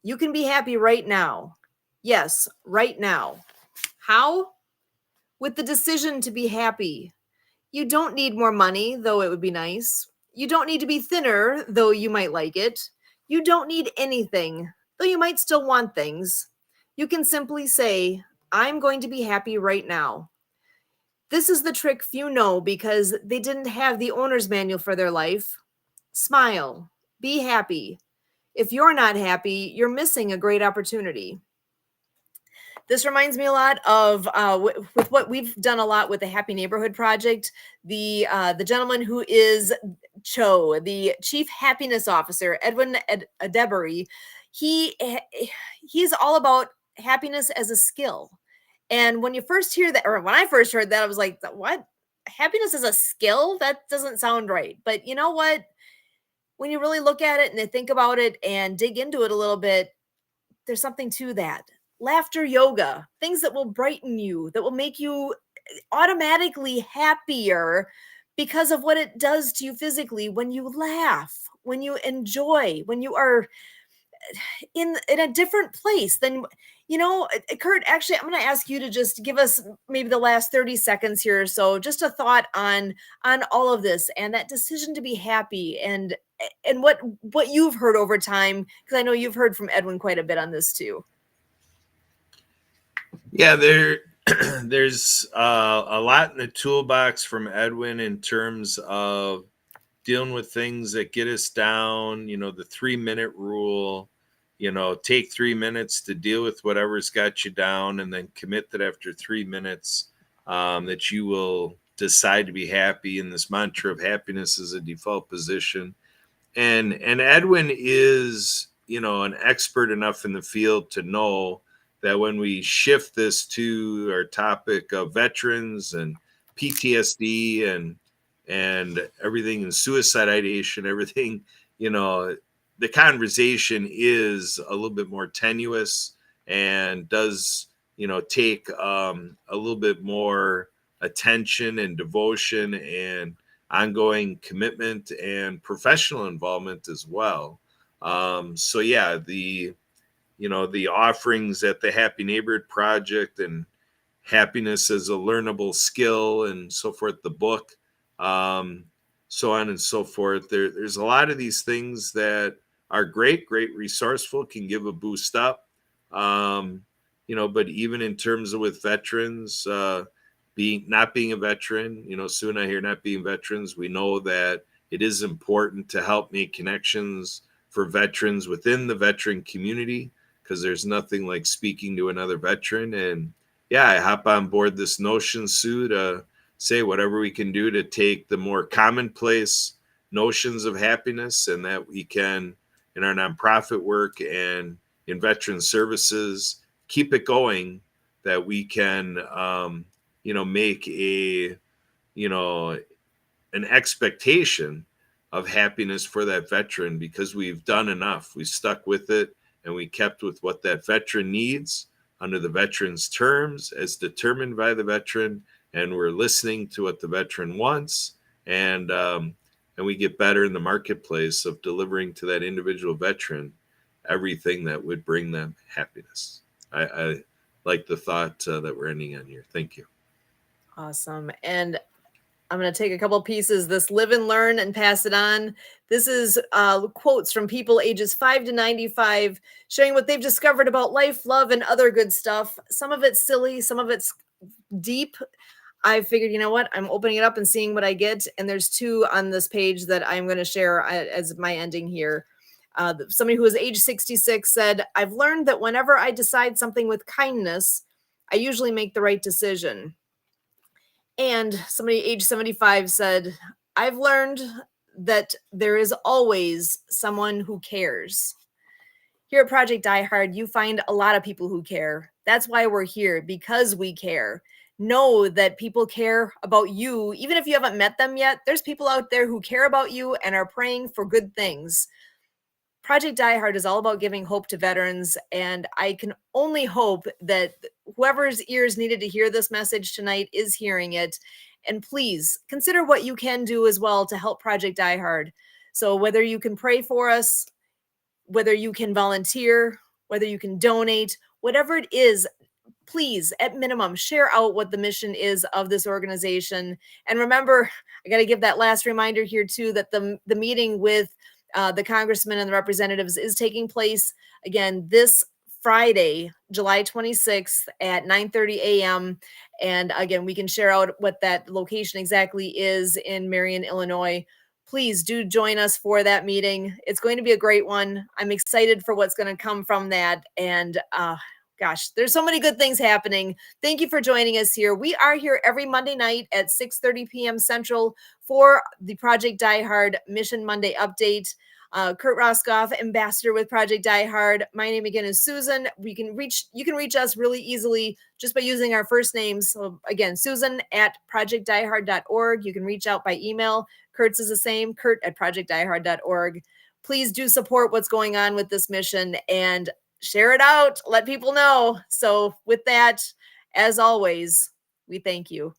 You can be happy right now. Yes, right now. How? With the decision to be happy. You don't need more money, though it would be nice. You don't need to be thinner, though you might like it. You don't need anything, though you might still want things. You can simply say, I'm going to be happy right now. This is the trick few know because they didn't have the owner's manual for their life. Smile. Be happy. If you're not happy, you're missing a great opportunity. This reminds me a lot of with what we've done a lot with the Happy Neighborhood Project. The gentleman who is Cho, the Chief Happiness Officer, Edwin Adebury, he's all about happiness as a skill. And when you first hear that, or when I first heard that, I was like, what? Happiness is a skill? That doesn't sound right. But you know what? When you really look at it and think about it and dig into it a little bit, there's something to that. Laughter yoga, things that will brighten you, that will make you automatically happier because of what it does to you physically when you laugh, when you enjoy, when you are in a different place than, Kurt, actually, I'm going to ask you to just give us maybe the last 30 seconds here or so, just a thought on all of this and that decision to be happy and what you've heard over time, because I know you've heard from Edwin quite a bit on this too. Yeah, there's a lot in the toolbox from Edwin in terms of dealing with things that get us down, the 3-minute rule, take 3 minutes to deal with whatever's got you down, and then commit that after 3 minutes that you will decide to be happy. And this mantra of happiness is a default position. And Edwin is, an expert enough in the field to know that when we shift this to our topic of veterans and PTSD and everything, and suicide ideation, everything, the conversation is a little bit more tenuous and does, take a little bit more attention and devotion and ongoing commitment and professional involvement as well. So yeah, the offerings at the Happy Neighborhood Project and happiness as a learnable skill and so forth, the book, so on and so forth. There's a lot of these things that are great resourceful, can give a boost up. But even in terms of with veterans, not being a veteran, Sue and I here not being veterans, we know that it is important to help make connections for veterans within the veteran community, because there's nothing like speaking to another veteran. And yeah, I hop on board this notion, Sue, to say whatever we can do to take the more commonplace notions of happiness, and that we can, in our nonprofit work and in veteran services, keep it going, that we can, make an expectation of happiness for that veteran, because we've done enough. We stuck with it, and we kept with what that veteran needs under the veteran's terms as determined by the veteran. And we're listening to what the veteran wants. And we get better in the marketplace of delivering to that individual veteran everything that would bring them happiness. I like the thought that we're ending on here. Thank you. Awesome. And I'm going to take a couple pieces, this live and learn, and pass it on. This is quotes from people ages 5 to 95, sharing what they've discovered about life, love, and other good stuff. Some of it's silly, some of it's deep. I figured, you know what, I'm opening it up and seeing what I get. And there's 2 on this page that I'm going to share as my ending here. Somebody who was age 66 said, I've learned that whenever I decide something with kindness, I usually make the right decision. And somebody age 75 said, I've learned that there is always someone who cares. Here at Project Die Hard, you find a lot of people who care. That's why we're here, because we care. Know that people care about you. Even if you haven't met them yet, there's people out there who care about you and are praying for good things. Project Die Hard is all about giving hope to veterans, and I can only hope that whoever's ears needed to hear this message tonight is hearing it. And please consider what you can do as well to help Project Die Hard. So whether you can pray for us, whether you can volunteer, whether you can donate, whatever it is, please, at minimum, share out what the mission is of this organization. And remember, I got to give that last reminder here too, that the meeting with the congressmen and the representatives is taking place again this Friday, July 26th at 9:30 a.m. And again, we can share out what that location exactly is in Marion, Illinois. Please do join us for that meeting. It's going to be a great one. I'm excited for what's going to come from that. And gosh, there's so many good things happening. Thank you for joining us here. We are here every Monday night at 6:30 p.m. Central for the Project Die Hard Mission Monday update. Kurt Roskoff, ambassador with Project Die Hard. My name again is Susan. You can reach us really easily just by using our first names. So again, Susan at projectdiehard.org. You can reach out by email. Kurt's is the same, Kurt at projectdiehard.org. Please do support what's going on with this mission and share it out. Let people know. So with that, as always, we thank you.